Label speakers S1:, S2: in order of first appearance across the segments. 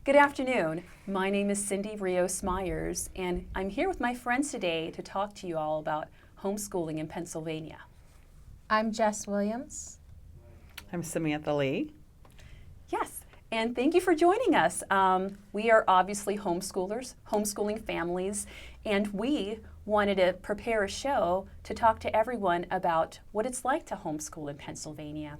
S1: Good afternoon. My name is Cindy Rios Myers, and I'm here with my friends today to talk to you all about homeschooling in Pennsylvania.
S2: I'm Jess Williams.
S3: I'm Samantha Lee.
S1: Yes, and thank you for joining us. We are obviously homeschoolers, homeschooling families, and we wanted to prepare a show to talk to everyone about what it's like to homeschool in Pennsylvania.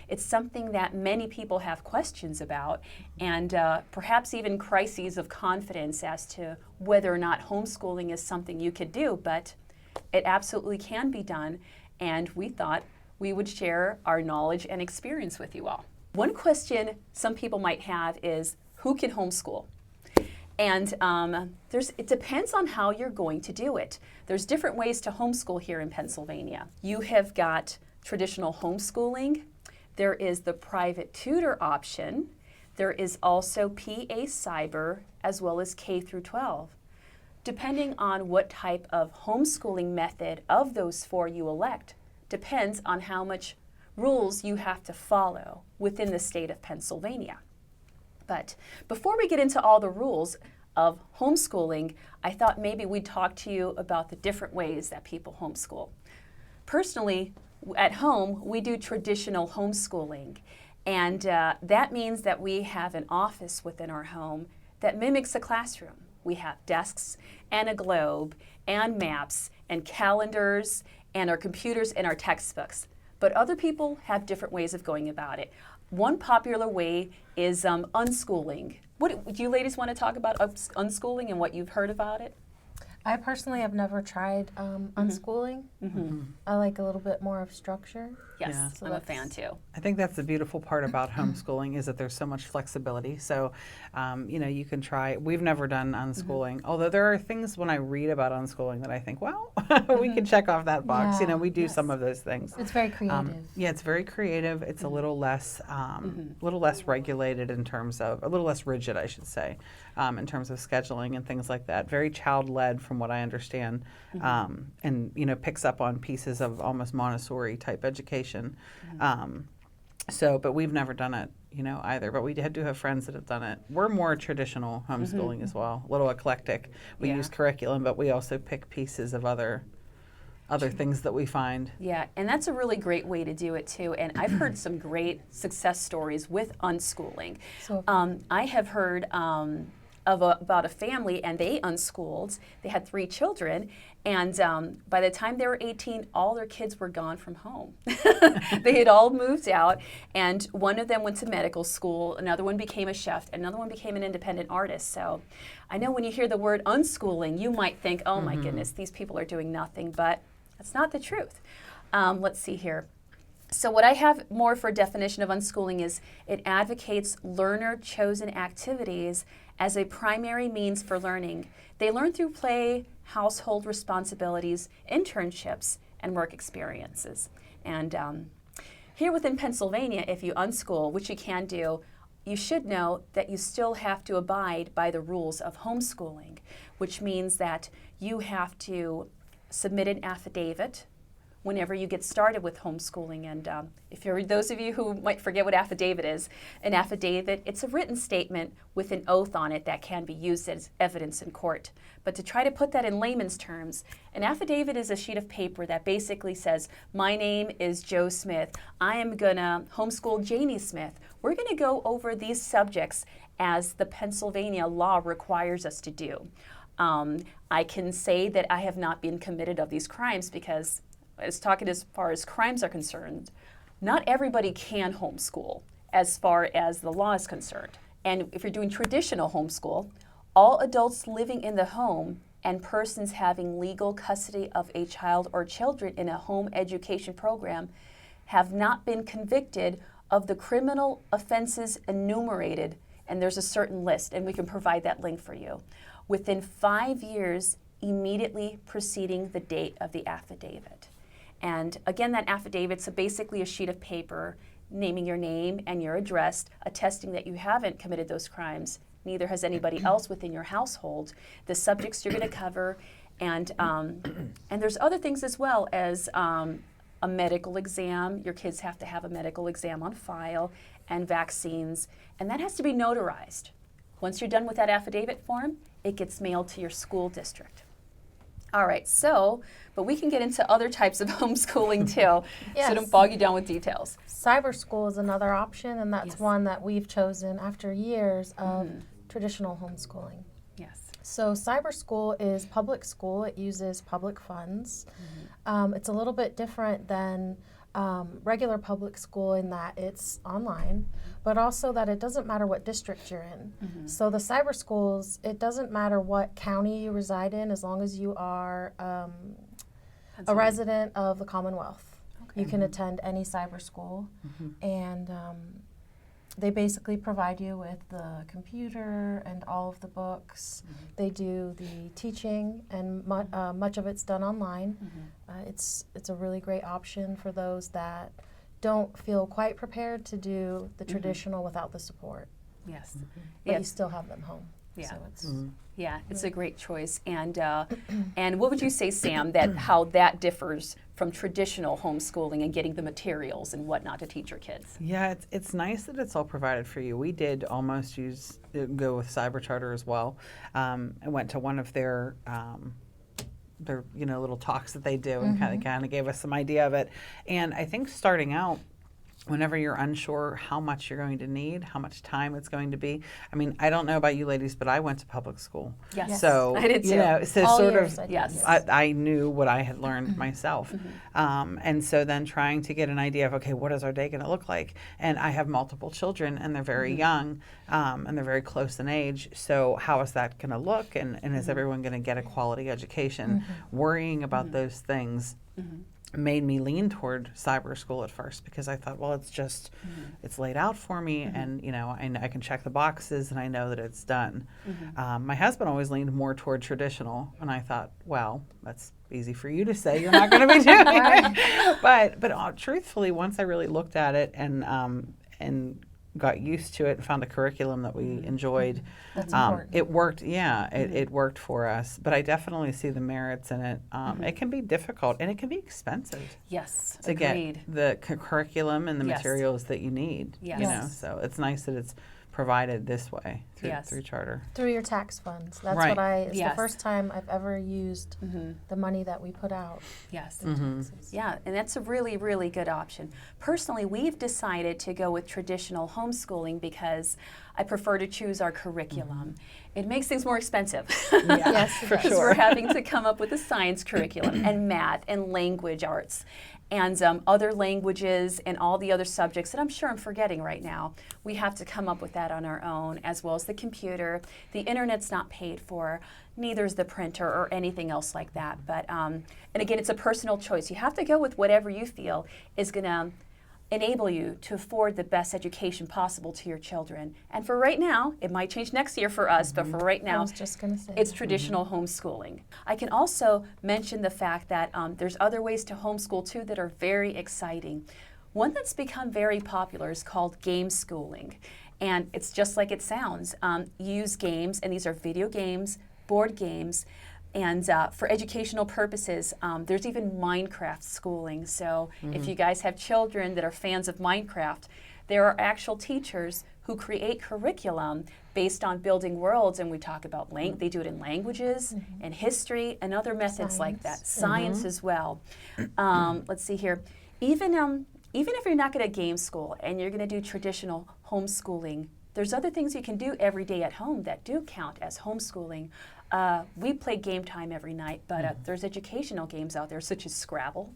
S1: It's something that many people have questions about, and perhaps even crises of confidence as to whether or not homeschooling is something you could do, but it absolutely can be done, and we thought we would share our knowledge and experience with you all. One question some people might have is, who can homeschool? And it depends on how you're going to do it. There's different ways to homeschool here in Pennsylvania. You have got traditional homeschooling. There is the private tutor option. There is also PA Cyber, as well as K through 12. Depending on what type of homeschooling method of those four you elect, depends on how much rules you have to follow within the state of Pennsylvania. But before we get into all the rules of homeschooling, I thought maybe we'd talk to you about the different ways that people homeschool. Personally, at home, we do traditional homeschooling, and that means that we have an office within our home that mimics a classroom. We have desks and a globe and maps and calendars and our computers and our textbooks. But other people have different ways of going about it. One popular way is unschooling. What do you ladies want to talk about unschooling and what you've heard about it?
S2: I personally have never tried unschooling. I like a little bit more of structure.
S1: Yes,
S3: Yeah.
S1: I'm a fan too.
S3: I think that's the beautiful part about homeschooling is that there's so much flexibility. So, you can try. We've never done unschooling, although there are things when I read about unschooling that I think, well, we can check off that box.
S2: Yeah.
S3: We do some of those things.
S2: It's very creative.
S3: Yeah, it's very creative. It's a little less, regulated in terms of a little less rigid, I should say, in terms of scheduling and things like that. Very child-led, from what I understand, and picks up on pieces of almost Montessori type education. But we've never done it, either. But we do have friends that have done it. We're more traditional homeschooling as well, a little eclectic. We use curriculum, but we also pick pieces of other things that we find.
S1: Yeah, and that's a really great way to do it too. And I've heard some great success stories with unschooling.
S2: So
S1: I have heard about a family, and they unschooled. They had 3 children, and by the time they were 18, all their kids were gone from home. They had all moved out, and one of them went to medical school, another one became a chef, another one became an independent artist. So I know when you hear the word unschooling, you might think, oh my goodness, these people are doing nothing, but that's not the truth. Let's see here. So what I have more for a definition of unschooling is it advocates learner-chosen activities as a primary means for learning. They learn through play, household responsibilities, internships, and work experiences. And here within Pennsylvania, if you unschool, which you can do, you should know that you still have to abide by the rules of homeschooling, which means that you have to submit an affidavit whenever you get started with homeschooling. And if you're those of you who might forget what affidavit is, an affidavit, it's a written statement with an oath on it that can be used as evidence in court. But to try to put that in layman's terms, an affidavit is a sheet of paper that basically says, my name is Joe Smith. I am gonna homeschool Janie Smith. We're gonna go over these subjects as the Pennsylvania law requires us to do. I can say that I have not been committed of these crimes because as far as crimes are concerned, not everybody can homeschool as far as the law is concerned. And if you're doing traditional homeschool, all adults living in the home and persons having legal custody of a child or children in a home education program have not been convicted of the criminal offenses enumerated, and there's a certain list, and we can provide that link for you, within 5 years immediately preceding the date of the affidavit. And again, that affidavit's basically a sheet of paper naming your name and your address, attesting that you haven't committed those crimes, neither has anybody else within your household, the subjects you're going to cover, and there's other things as well as a medical exam. Your kids have to have a medical exam on file, and vaccines, and that has to be notarized. Once you're done with that affidavit form, it gets mailed to your school district. All right, so, but we can get into other types of homeschooling too, so
S2: Yes.
S1: don't bog you down with details.
S2: Cyber school is another option, and that's
S1: Yes.
S2: one that we've chosen after years of traditional homeschooling.
S1: Yes.
S2: So cyber school is public school. It uses public funds. It's a little bit different than regular public school in that it's online, but also that it doesn't matter what district you're in. So the cyber schools, it doesn't matter what county you reside in as long as you are a resident of the Commonwealth.
S1: Okay.
S2: You can attend any cyber school, and they basically provide you with the computer and all of the books. They do the teaching, and much of it's done online. It's a really great option for those that don't feel quite prepared to do the traditional without the support,
S1: Yes.
S2: but
S1: Yeah.
S2: you still have them home.
S1: Yeah.
S2: So it's
S1: Yeah, it's a great choice. And what would you say, Sam, that how that differs from traditional homeschooling and getting the materials and whatnot to teach your kids?
S3: Yeah, it's nice that it's all provided for you. We did almost go with Cyber Charter as well. I went to one of their little talks that they do, and kind of gave us some idea of it. And I think starting out, whenever you're unsure how much you're going to need, how much time it's going to be. I mean, I don't know about you ladies, but I went to public school.
S1: Yes.
S3: So,
S1: I did too.
S3: So
S2: all
S3: sort
S2: years
S3: of,
S2: I did,
S1: yes.
S3: I knew what I had learned myself. And so then trying to get an idea of, okay, what is our day going to look like? And I have multiple children, and they're very young, and they're very close in age. So how is that going to look? And is everyone going to get a quality education? Worrying about those things made me lean toward cyber school at first, because I thought, well, it's just, it's laid out for me, and I can check the boxes and I know that it's done. My husband always leaned more toward traditional, and I thought, well, that's easy for you to say, you're not going to be doing it. But truthfully, once I really looked at it and got used to it and found a curriculum that we enjoyed,
S2: That's important.
S3: it worked. Yeah, it worked for us. But I definitely see the merits in it. It can be difficult, and it can be expensive
S1: Yes,
S3: to
S1: agreed.
S3: get the curriculum and the
S1: Yes.
S3: materials that you need.
S1: Yes.
S3: So it's nice that it's provided this way
S1: Yes.
S3: through charter.
S2: through your tax funds. That's
S3: Right.
S2: it's
S1: Yes.
S2: the first time I've ever used the money that we put out
S1: Yes.
S2: in taxes.
S1: Yeah, and that's a really, really good option. Personally, we've decided to go with traditional homeschooling because I prefer to choose our curriculum. It makes things more expensive.
S2: Yes, it
S3: for
S2: does.
S1: Because
S3: sure.
S1: we're having to come up with a science curriculum and math and language arts and other languages and all the other subjects that I'm sure I'm forgetting right now. We have to come up with that on our own, as well as the computer. The internet's not paid for, neither is the printer or anything else like that. But and again, it's a personal choice. You have to go with whatever you feel is going to enable you to afford the best education possible to your children. And for right now, it might change next year for us, but for right
S2: I
S1: now,
S2: was just going to say.
S1: it's traditional homeschooling. I can also mention the fact that there's other ways to homeschool too that are very exciting. One that's become very popular is called game schooling. And it's just like it sounds. You use games, and these are video games, board games, and for educational purposes, there's even Minecraft schooling. So if you guys have children that are fans of Minecraft, there are actual teachers who create curriculum based on building worlds, and we talk about they do it in languages and history and other methods like that. Science as well. Let's see here. Even if you're not going to game school and you're going to do traditional homeschooling, there's other things you can do every day at home that do count as homeschooling. We play game time every night, but there's educational games out there such as Scrabble.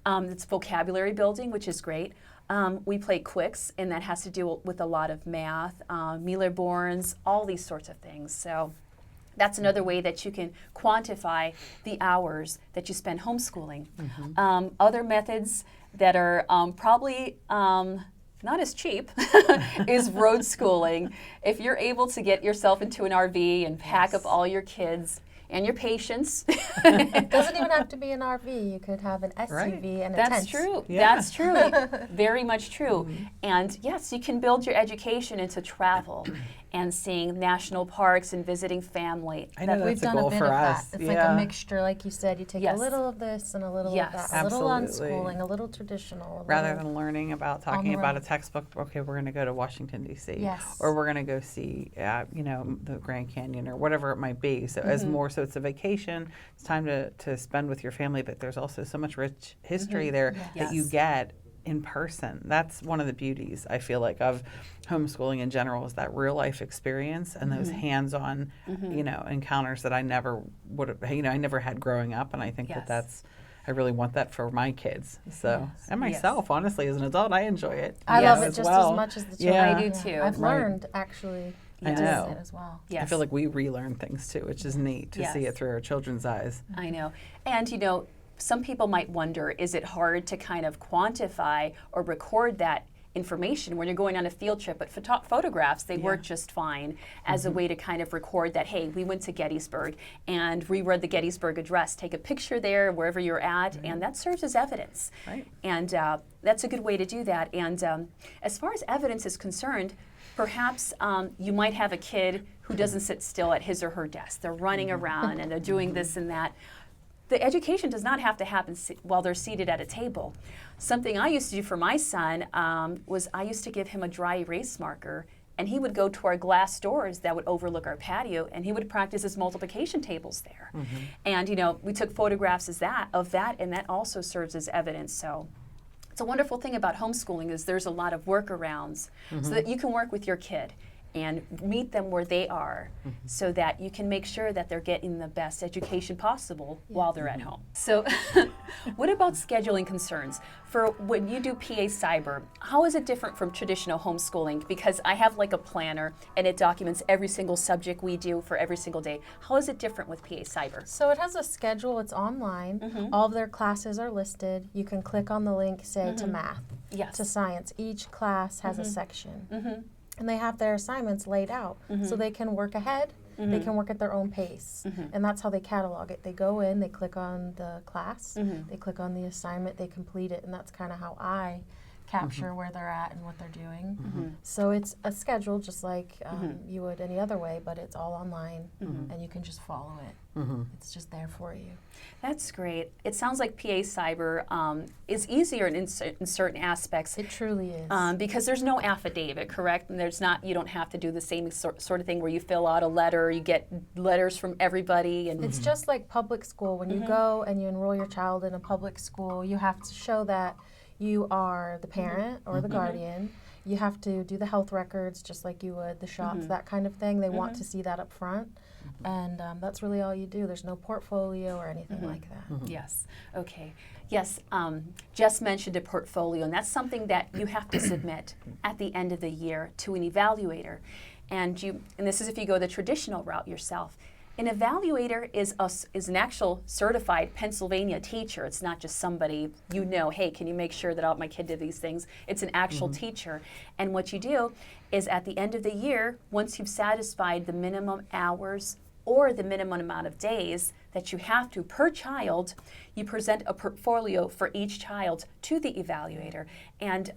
S1: It's vocabulary building, which is great. We play Quicks, and that has to do with a lot of math, Mueller-Borns, all these sorts of things. So that's another way that you can quantify the hours that you spend homeschooling. Other methods that are probably not as cheap is road schooling. If you're able to get yourself into an RV and pack up all your kids and your patients.
S2: It doesn't even have to be an RV. You could have an SUV
S3: Right.
S2: and a
S1: That's
S2: tent.
S1: true.
S3: Yeah.
S1: That's true. Very much true. And yes, you can build your education into travel. and seeing national parks and visiting family.
S3: I know
S2: We've
S3: that's a
S2: done
S3: goal
S2: a bit
S3: for
S2: of
S3: us.
S2: that. It's like a mixture, like you said. You take
S1: Yes.
S2: a little of this and a little
S1: Yes.
S2: of that. A little
S3: Absolutely.
S2: unschooling, a little traditional.
S3: Rather than learning about talking
S2: the
S3: about a
S2: road.
S3: textbook, okay, we're going to go to Washington D.C.
S2: Yes.
S3: or we're going to go see, the Grand Canyon or whatever it might be. So as more, so it's a vacation. It's time to spend with your family, but there's also so much rich history there that you
S1: Yes.
S3: get in person. That's one of the beauties, I feel like, of homeschooling in general, is that real life experience and those hands-on, encounters that I never would have, I never had growing up. And I think
S1: Yes.
S3: I really want that for my kids. So,
S2: Yes.
S3: and myself, honestly, as an adult, I enjoy it.
S2: I
S1: Yes.
S2: love it
S3: as
S2: just
S3: well.
S2: as much as the
S3: Yeah.
S2: children.
S1: I do too.
S2: I've
S3: Right.
S2: learned actually
S3: I
S2: doing
S3: know.
S2: it as well.
S1: Yes.
S3: I feel like we relearn things too, which is neat to see
S1: Yes.
S3: it through our children's eyes.
S1: I know. And some people might wonder, is it hard to kind of quantify or record that information when you're going on a field trip? But photographs, they work just fine as a way to kind of record that, hey, we went to Gettysburg and reread the Gettysburg Address. Take a picture there, wherever you're at, and that serves as evidence.
S3: Right.
S1: And that's a good way to do that. And as far as evidence is concerned, perhaps you might have a kid who doesn't sit still at his or her desk. They're running around and they're doing this and that. The education does not have to happen while they're seated at a table. Something I used to do for my son was I used to give him a dry erase marker, and he would go to our glass doors that would overlook our patio, and he would practice his multiplication tables there. And we took photographs of that, and that also serves as evidence. So it's a wonderful thing about homeschooling is there's a lot of workarounds so that you can work with your kid and meet them where they are so that you can make sure that they're getting the best education possible while they're at home. So what about scheduling concerns? For when you do PA Cyber, how is it different from traditional homeschooling? Because I have like a planner and it documents every single subject we do for every single day. How is it different with PA Cyber?
S2: So it has a schedule. It's online. All of their classes are listed. You can click on the link, say to math,
S1: Yes.
S2: to science. Each class has a section. And they have their assignments laid out so they can work ahead. They can work at their own pace. And that's how they catalog it. They go in, they click on the class, they click on the assignment, they complete it. And that's kind of how I capture where they're at and what they're doing. So it's a schedule just like you would any other way, but it's all online and you can just follow it. It's just there for you.
S1: That's great. It sounds like PA Cyber is easier in certain aspects.
S2: It truly is.
S1: Because there's no affidavit, correct? And you don't have to do the same sort of thing where you fill out a letter, you get letters from everybody. And
S2: It's just like public school. When you go and you enroll your child in a public school, you have to show that you are the parent or the guardian. You have to do the health records just like you would the shots, that kind of thing. They want to see that up front. And that's really all you do. There's no portfolio or anything like that.
S1: Yes. Okay. Yes. Jess mentioned a portfolio, and that's something that you have to submit at the end of the year to an evaluator. And this is if you go the traditional route yourself. An evaluator is an actual certified Pennsylvania teacher. It's not just somebody hey, can you make sure that my kid did these things? It's an actual teacher. And what you do is at the end of the year, once you've satisfied the minimum hours or the minimum amount of days that you have to per child, you present a portfolio for each child to the evaluator. And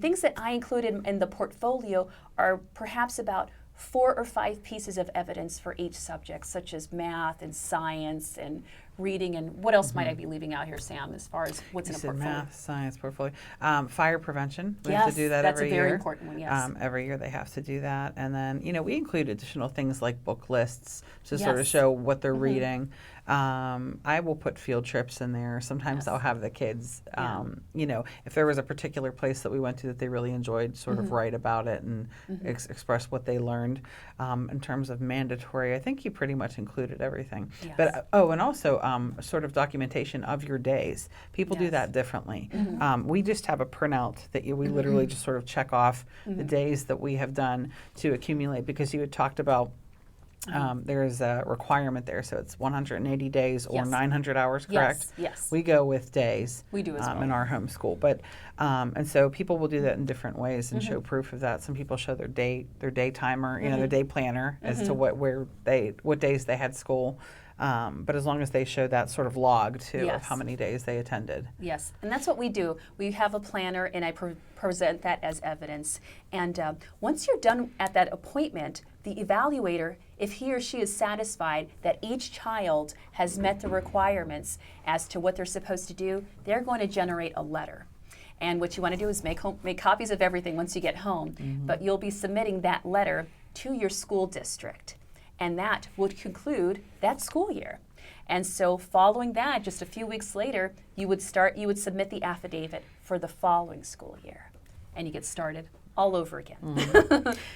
S1: things that I included in the portfolio are perhaps about 4 or 5 pieces of evidence for each subject, such as math and science and reading. And what else might I be leaving out here, Sam, as far as what's in a portfolio?
S3: Math, science, portfolio. Fire prevention. We have
S1: Yes,
S3: to do that
S1: that's
S3: every
S1: a very
S3: year.
S1: important one, yes.
S3: Every year they have to do that. And then, we include additional things like book lists to sort of
S1: Yes.
S3: show what they're reading. I will put field trips in there. Sometimes I'll have the kids, if there was a particular place that we went to that they really enjoyed, sort of write about it and express what they learned. In terms of mandatory, I think you pretty much included everything.
S1: Yes.
S3: But and also sort of documentation of your days. People do
S1: Yes.
S3: that differently. We just have a printout that we literally just sort of check off the days that we have done to accumulate, because you had talked about there is a requirement there, so it's 180 days or
S1: Yes.
S3: 900 hours, correct?
S1: Yes.
S3: We go with days.
S1: We do as well.
S3: in our homeschool, but and so people will do that in different ways and show proof of that. Some people show their day timer, their day planner as to what days they had school. But as long as they show that sort of log too of
S1: Yes.
S3: how many days they attended.
S1: Yes, and that's what we do. We have a planner, and I present that as evidence. And once you're done at that appointment, the evaluator, if he or she is satisfied that each child has met the requirements as to what they're supposed to do, they're going to generate a letter. And what you want to do is make copies of everything once you get home, but you'll be submitting that letter to your school district, and that would conclude that school year. And so following that, just a few weeks later, you would submit the affidavit for the following school year, and you get started all over again.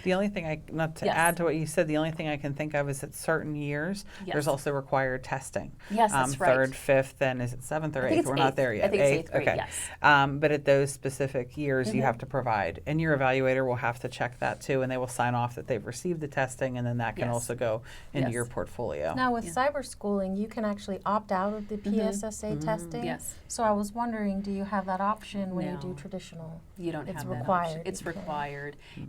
S3: The only thing not to
S1: Yes.
S3: add to what you said, the only thing I can think of is at certain years,
S1: Yes.
S3: there's also required testing.
S1: Yes, that's right.
S3: Third, fifth, and is it seventh or
S1: I think
S3: eighth?
S1: it's
S3: We're not
S1: eighth.
S3: there yet.
S1: I think it's eighth grade,
S3: Okay.
S1: yes.
S3: But at those specific years, you have to provide, and your evaluator will have to check that too, and they will sign off that they've received the testing, and then that can
S1: Yes.
S3: also go into
S1: Yes.
S3: your portfolio.
S2: Now with cyber schooling, you can actually opt out of the PSSA testing.
S1: Yes.
S2: So I was wondering, do you have that option when you
S1: No.
S2: do traditional?
S1: You don't
S2: It's
S1: have that
S2: required.
S1: option. It's
S2: Okay.
S1: required.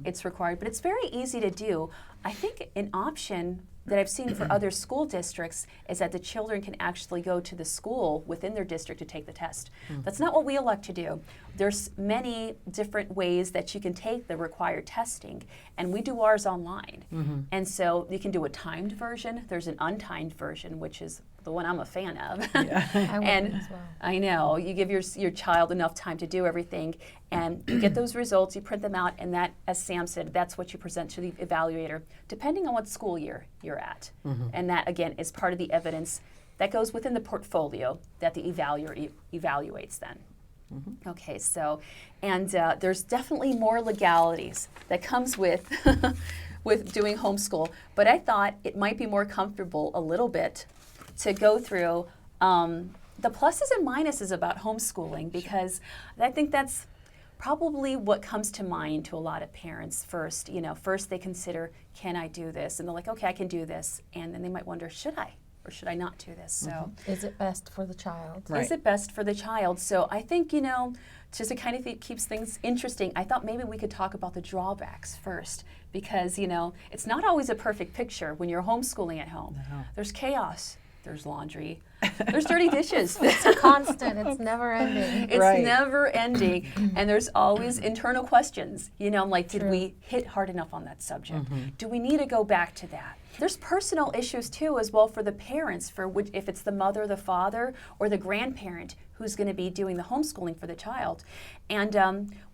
S1: It's required, but it's very easy to do. I think an option that I've seen for other school districts is that the children can actually go to the school within their district to take the test. That's not what we elect to do. There's many different ways that you can take the required testing, and we do ours online. And so you can do a timed version. There's an untimed version, which is the one I'm a fan of.
S2: I would
S1: And
S2: as well.
S1: I know, you give your child enough time to do everything, and you get those results, you print them out, and that, as Sam said, that's what you present to the evaluator, depending on what school year you're at. And that, again, is part of the evidence that goes within the portfolio that the evaluator evaluates then. Okay, so, and there's definitely more legalities that comes with with doing homeschool, but I thought it might be more comfortable a little bit to go through the pluses and minuses about homeschooling, because I think that's probably what comes to mind to a lot of parents first. You know, first they consider, can I do this? And they're like, okay, I can do this. And then they might wonder, should I? Or should I not do this? So
S2: Is it best for the child?
S3: Right.
S1: is it best for the child? So I think, you know, just to kind of keeps things interesting, I thought maybe we could talk about the drawbacks first, because, you know, it's not always a perfect picture when you're homeschooling at home.
S3: No.
S1: There's chaos, there's laundry, there's dirty dishes.
S2: It's a constant. It's never ending.
S1: It's
S3: Right.
S1: never ending, and there's always internal questions. You know, like, did we hit hard enough on that subject? Do we need to go back to that? There's personal issues too, as well, for the parents, for which, if it's the mother, the father, or the grandparent who's going to be doing the homeschooling for the child. And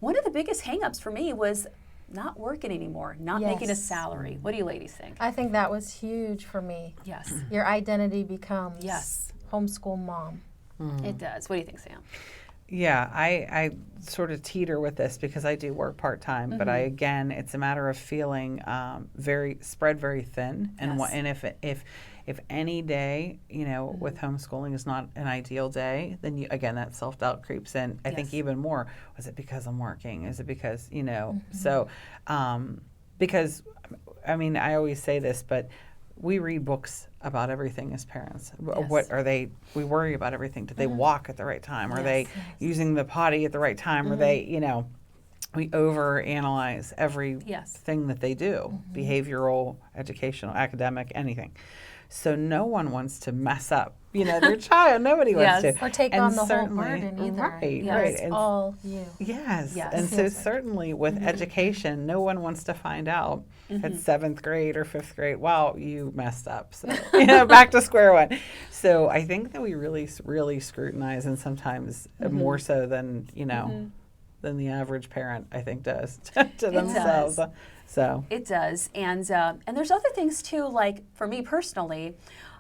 S1: one of the biggest hangups for me was not working anymore, not making a
S2: Yes.
S1: salary. What do you ladies think?
S2: I think that was huge for me.
S1: Yes,
S2: Your identity becomes
S1: Yes.
S2: homeschool mom.
S1: it does. What do you think, Sam?
S3: Yeah, I sort of teeter with this because I do work part-time, but again, it's a matter of feeling spread very thin. And
S1: Yes.
S3: and if any day, you know, with homeschooling is not an ideal day, then again, that self-doubt creeps in. I think
S1: Yes.
S3: even more, was it because I'm working? Is it because, you know, so, because, I mean, I always say this, but we read books about everything as parents.
S1: Yes.
S3: What are they? We worry about everything. Did they walk at the right time? Are they
S1: Yes.
S3: using the potty at the right time? Are they, you know, we overanalyze every
S1: Yes.
S3: thing that they do, behavioral, educational, academic, anything. So no one wants to mess up, you know, their child. Nobody wants
S1: Yes.
S3: to.
S2: Or take
S3: And
S2: on the whole
S3: certainly-
S2: burden either.
S3: Right,
S1: Yes.
S3: right.
S2: It's
S3: And
S2: all you.
S3: yes.
S1: Yes.
S3: And so
S2: Feels like.
S3: certainly with education, no one wants to find out at 7th grade or 5th grade, wow, you messed up. So, you know, back to square one. So I think that we really, really scrutinize, and sometimes more so than, you know, than the average parent, I think, does to themselves.
S1: does.
S3: So,
S1: It does, and there's other things too. Like for me personally,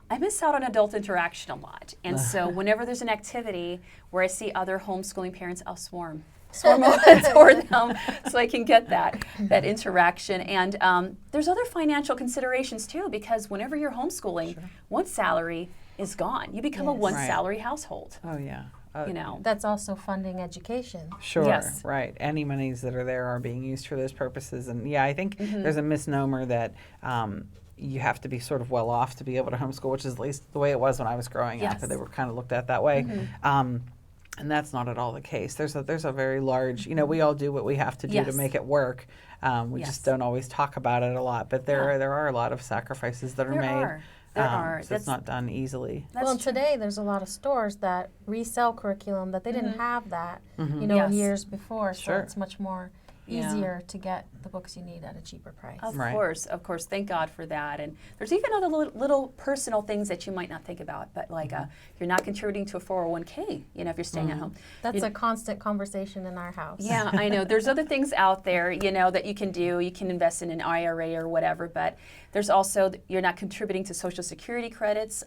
S1: I miss out on adult interaction a lot, and so whenever there's an activity where I see other homeschooling parents, I'll swarm over toward them so I can get that interaction. And there's other financial considerations too, because whenever you're homeschooling, one salary is gone. You become a
S2: Yes.
S1: one
S3: Right.
S1: salary household.
S3: oh yeah.
S1: You know.
S2: That's also funding education.
S3: Sure,
S1: Yes.
S3: right. Any monies that are there are being used for those purposes. And yeah, I think there's a misnomer that you have to be sort of well off to be able to homeschool, which is at least the way it was when I was growing up.
S1: Yes.
S3: They were kind of looked at that way. And that's not at all the case. There's a very large, you know, we all do what we have to do
S1: Yes.
S3: to make it work. We
S1: Yes.
S3: just don't always talk about it a lot. But there are a lot of sacrifices that are
S1: There
S3: made.
S1: are. There are.
S3: So it's not done easily.
S1: That's
S2: Well, and
S1: true.
S2: today there's a lot of stores that resell curriculum that they didn't have that, in
S1: Yes.
S2: years before. So
S3: Sure.
S2: it's much more
S1: Yeah.
S2: easier to get the books you need at a cheaper price.
S1: Of
S3: Right.
S1: course. Thank God for that. And there's even other little personal things that you might not think about, but like you're not contributing to a 401k, if you're staying at home.
S2: That's
S1: You-
S2: a constant conversation in our house.
S1: Yeah, I know. There's other things out there, that you can do. You can invest in an IRA or whatever, but there's also, you're not contributing to Social Security credits.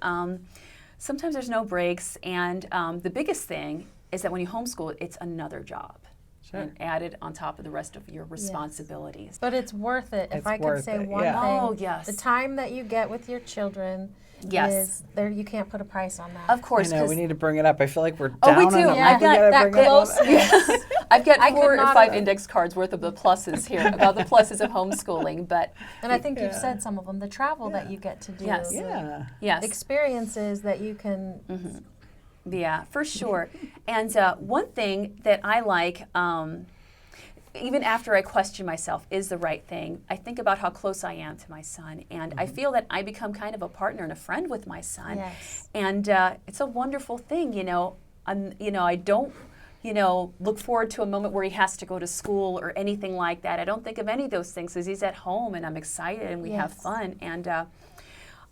S1: Sometimes there's no breaks, and the biggest thing is that when you homeschool, it's another job.
S3: Sure.
S1: And added on top of the rest of your responsibilities.
S2: But it's worth it. If
S3: It's
S2: I could
S3: worth
S2: say
S3: it,
S2: one
S3: yeah.
S2: thing,
S1: Oh, yes.
S2: the time that you get with your children
S1: Yes.
S2: is there. You can't put a price on that.
S1: Of course,
S3: I know, we
S1: 'cause-
S3: need to bring it up. I feel like we're
S1: Oh,
S3: down
S1: we
S3: on
S1: do.
S3: it.
S1: Yeah,
S3: We gotta
S2: that
S3: bring it up.
S2: closeness.
S1: I've got
S2: I could
S1: 4 or
S2: not
S1: 5
S2: have-
S1: index cards worth of the pluses here about the pluses of homeschooling, but
S2: And I think you've
S3: Yeah.
S2: said some of them. The travel that you get to do.
S1: Yes.
S2: the
S3: Yeah.
S1: yes.
S2: Experiences that you can.
S1: Yeah, for sure. And one thing that I like, even after I question myself, is the right thing. I think about how close I am to my son, and I feel that I become kind of a partner and a friend with my son.
S2: Yes.
S1: And it's a wonderful thing, I don't, look forward to a moment where he has to go to school or anything like that. I don't think of any of those things, because he's at home and I'm excited and we have
S2: Yes.
S1: fun. And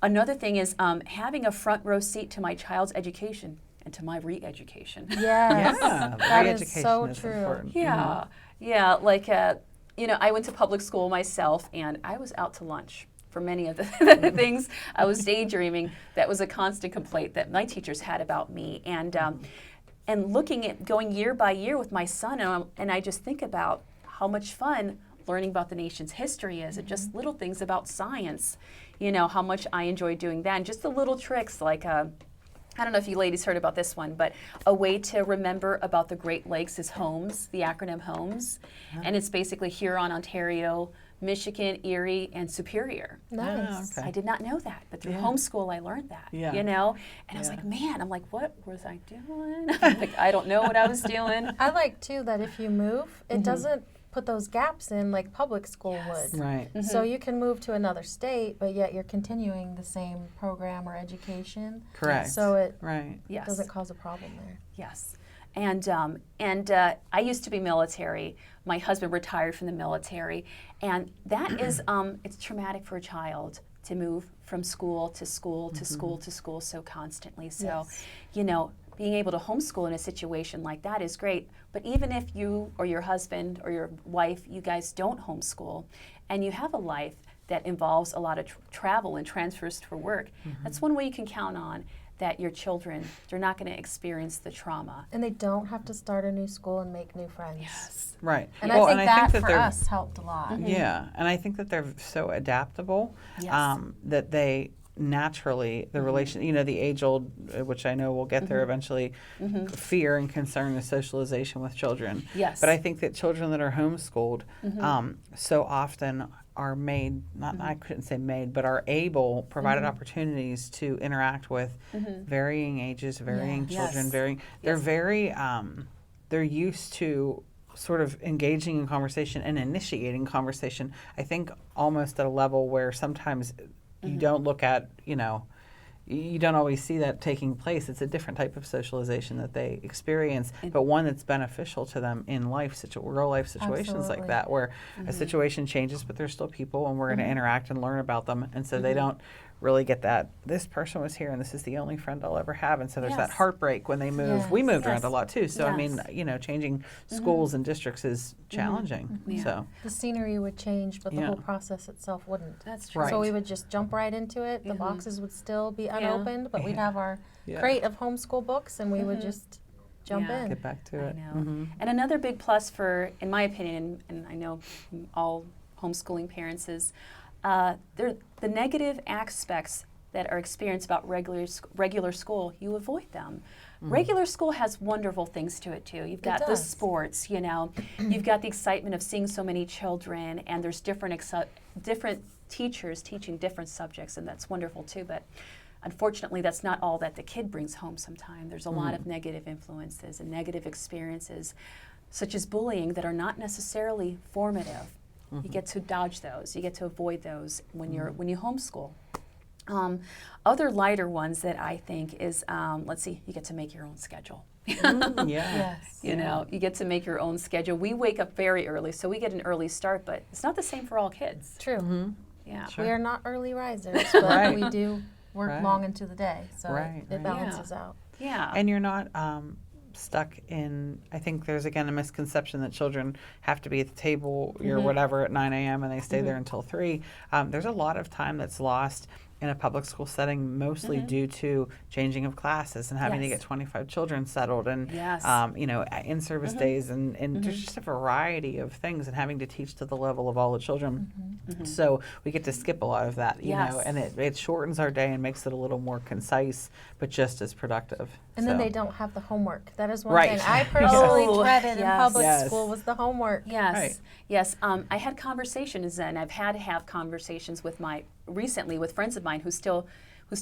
S1: another thing is having a front row seat to my child's education and to my re-education.
S2: Yes.
S3: Yeah, the
S2: That is
S3: re-education
S2: so
S3: is
S2: true.
S3: important.
S1: Yeah, like, I went to public school myself, and I was out to lunch for many of the things. I was daydreaming. That was a constant complaint that my teachers had about me. And looking at going year by year with my son, and I just think about how much fun learning about the nation's history is, and just little things about science, how much I enjoy doing that, and just the little tricks like, I don't know if you ladies heard about this one, but a way to remember about the Great Lakes is HOMES, the acronym HOMES. And it's basically Huron, Ontario, Michigan, Erie, and Superior.
S2: Nice.
S3: okay.
S1: I did not know that, but through
S3: Yeah.
S1: homeschool I learned that,
S3: Yeah.
S1: And I was like, man, what was I doing? Like, I don't know what I was doing.
S2: I like too that if you move, it doesn't put those gaps in like public school would.
S3: Right.
S2: So you can move to another state, but yet you're continuing the same program or education.
S3: Correct.
S2: So it
S3: Right.
S1: Yes.
S2: doesn't cause a problem there.
S1: Yes. And I used to be military. My husband retired from the military. And that is, it's traumatic for a child to move from school to school to school to school so constantly. So,
S2: Yes.
S1: being able to homeschool in a situation like that is great. But even if you or your husband or your wife, you guys don't homeschool, and you have a life that involves a lot of travel and transfers for work, that's one way you can count on that your children, they're not going to experience the trauma.
S2: And they don't have to start a new school and make new friends.
S3: Right.
S2: And
S3: Well,
S2: I think that for
S3: they're-
S2: us helped a lot.
S3: Yeah, and I think that they're so adaptable
S1: Yes.
S3: that they naturally, the relation, the age old, which I know we'll get there eventually, fear and concern is socialization with children.
S1: Yes.
S3: But I think that children that are homeschooled so often are made, not I couldn't say made, but are able, provided opportunities to interact with varying ages, varying
S2: Yeah.
S3: children,
S1: Yes.
S3: varying, they're very, they're used to sort of engaging in conversation and initiating conversation, I think almost at a level where sometimes you don't look at, you don't always see that taking place. It's a different type of socialization that they experience, but one that's beneficial to them in life, real life situations like
S2: Absolutely.
S3: that, where a situation changes, but they're still people, and we're going to interact and learn about them, and so they don't really get that this person was here and this is the only friend I'll ever have, and so there's that
S1: Yes.
S3: heartbreak when they move.
S2: Yes.
S3: We moved
S1: Yes.
S3: around a lot too, so I mean,
S1: Yes.
S3: changing schools and districts is challenging.
S1: Yeah.
S3: So
S2: The scenery would change, but the
S3: Yeah.
S2: whole process itself wouldn't.
S1: That's true.
S3: Right.
S2: So we would just jump right into it. The boxes would still be unopened, but we'd
S3: Yeah.
S2: have our
S3: Yeah.
S2: crate of homeschool books and we would just jump
S1: Yeah.
S2: in.
S3: get back to
S1: I
S3: it.
S1: know.
S3: Mhm.
S1: And another big plus for, in my opinion, and I know all homeschooling parents, is the negative aspects that are experienced about regular school, you avoid them. Regular school has wonderful things to it too. You've got the
S2: does.
S1: sports, you've got the excitement of seeing so many children, and there's different teachers teaching different subjects, and that's wonderful too. But unfortunately, that's not all that the kid brings home sometimes. There's a lot of negative influences and negative experiences, such as bullying, that are not necessarily formative. You get to dodge those. You get to avoid those when you homeschool. Other lighter ones that I think is, let's see, you get to make your own schedule.
S3: Yeah.
S2: Yes.
S1: You know, you get to make your own schedule. We wake up very early, so we get an early start, but it's not the same for all kids.
S2: True.
S1: Yeah.
S3: Sure.
S2: We are not early risers, but
S3: Right.
S2: we do work
S3: Right.
S2: long into the day, so
S3: Right,
S2: it
S3: right.
S2: balances out.
S1: Yeah.
S3: And you're not stuck in, I think there's again a misconception that children have to be at the table or whatever at 9 a.m. and they stay there until 3. There's a lot of time that's lost in a public school setting, mostly due to changing of classes and having to
S1: Yes.
S3: get 25 children settled and,
S1: Yes.
S3: in-service days and there's just a variety of things and having to teach to the level of all the children. So we get to skip a lot of that, you know,
S1: Yes.
S3: and it shortens our day and makes it a little more concise, but just as productive.
S2: And then
S3: So-
S2: they don't have the homework. That is one
S3: Right.
S2: thing I personally
S1: Oh,
S2: dreaded in
S1: yes.
S2: public
S3: Yes.
S2: school was the homework.
S1: Yes,
S3: Right.
S1: yes. I had conversations, and I've had to have conversations with recently with friends of mine whose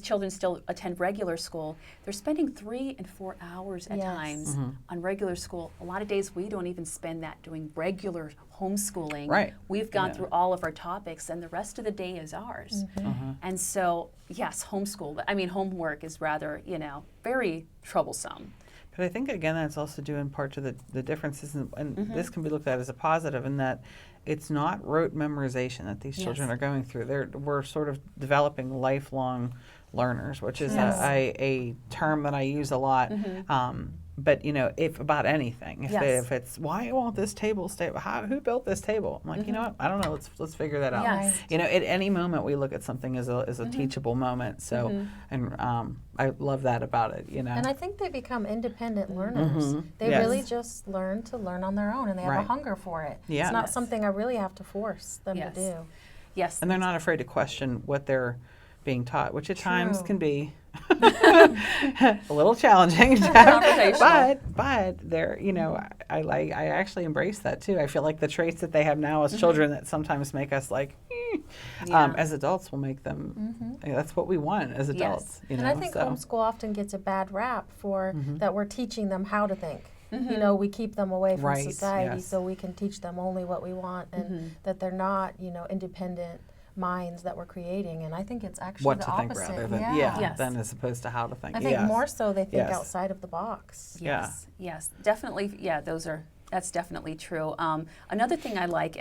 S1: children still attend regular school. They're spending 3 and 4 hours at
S2: Yes.
S1: times on regular school. A lot of days we don't even spend that doing regular homeschooling.
S3: Right.
S1: We've gone
S3: Yeah.
S1: through all of our topics, and the rest of the day is ours. And so, yes, homework is rather, very troublesome.
S3: But I think, again, that's also due in part to the differences, and this can be looked at as a positive in that it's not rote memorization that these children
S1: Yes.
S3: are going through. We're sort of developing lifelong learners, which is
S2: Yes.
S3: a term that I use a lot. But if about anything, if it's why won't this table stay? Who built this table? I'm like, you know what? I don't know. Let's figure that out.
S1: Yes.
S3: At any moment we look at something as a teachable moment. So, and I love that about it.
S2: And I think they become independent learners. They
S3: Yes.
S2: really just learn to learn on their own, and they have
S3: Right.
S2: a hunger for it.
S3: Yeah.
S2: It's not
S1: Yes.
S2: something I really have to force them
S1: Yes.
S2: to do.
S1: Yes.
S3: And they're not afraid to question what they're being taught, which at times
S2: True.
S3: can be a little challenging.
S1: Confrontational.
S3: but they're, I actually embrace that too. I feel like the traits that they have now as children that sometimes make us like,
S1: Yeah.
S3: as adults will make them. That's what we want as adults.
S1: Yes.
S2: And I think homeschool often gets a bad rap for that we're teaching them how to think. We keep them away from
S3: Right,
S2: society
S3: yes.
S2: so we can teach them only what we want, and that they're not, independent minds that we're creating. And I think it's actually
S3: what
S2: the
S3: to think
S2: opposite.
S3: rather than
S1: Yes.
S3: than as opposed to how to think.
S2: I think
S3: Yes.
S2: more so they think
S3: Yes.
S2: outside of the box.
S3: Yeah.
S1: Yes, definitely. Yeah, that's definitely true. Another thing I like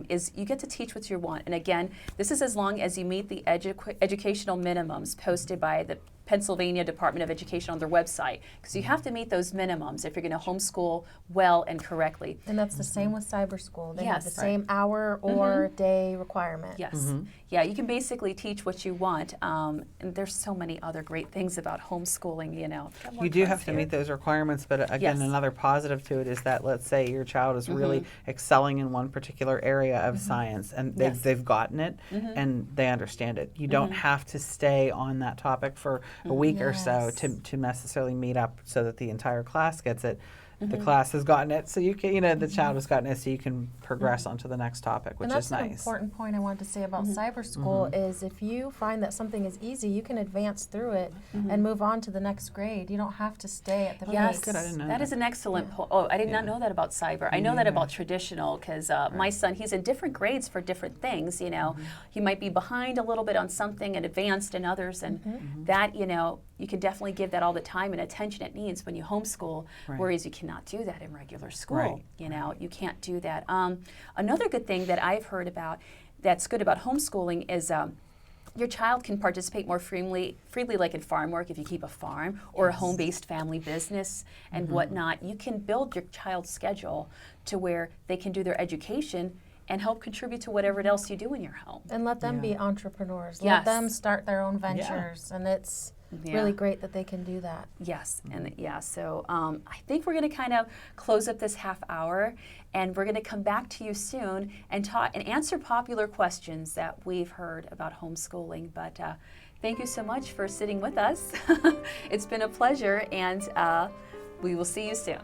S1: is you get to teach what you want. And again, this is as long as you meet the educational minimums posted by the Pennsylvania Department of Education on their website, because you have to meet those minimums if you're going to homeschool well and correctly.
S2: And that's the same with cyber school. They have the
S1: Yes.
S2: same hour or day requirement.
S1: Yes. Yeah, you can basically teach what you want. And there's so many other great things about homeschooling, Got more
S3: You do
S1: friends
S3: have to
S1: here.
S3: meet those requirements, but again,
S1: Yes.
S3: another positive to it is that, let's say your child is really excelling in one particular area of science, and
S1: Yes.
S3: they've gotten it and they understand it. You don't have to stay on that topic for a week or so
S2: Yes.
S3: to necessarily meet up so that the entire class gets it. The class has gotten it, so you can, the child has gotten it, so you can progress on to the next topic, which
S2: And that's
S3: is
S2: an
S3: nice.
S2: important point I wanted to say about cyber school is if you find that something is easy, you can advance through it and move on to the next grade. You don't have to stay at the
S1: Yes,
S2: base.
S3: Good, I didn't know
S1: that
S3: that.
S1: is an excellent point. Oh, I did not know that about cyber. I know that about traditional because my son, he's in different grades for different things. He might be behind a little bit on something and advanced in others, and that you can definitely give that all the time and attention it needs when you homeschool.
S3: Right.
S1: Whereas you cannot do that in regular school.
S3: Right.
S1: You can't do that. Another good thing that I've heard about that's good about homeschooling is. Your child can participate more freely like in farm work if you keep a farm or a home-based family business and whatnot. You can build your child's schedule to where they can do their education and help contribute to whatever else you do in your home.
S2: And let them be entrepreneurs.
S1: Yes.
S2: Let them start their own ventures. And it's really great that they can do that.
S1: Yes, and so I think we're going to kind of close up this half hour, and we're going to come back to you soon and talk and answer popular questions that we've heard about homeschooling. But thank you so much for sitting with us. It's been a pleasure, and we will see you soon.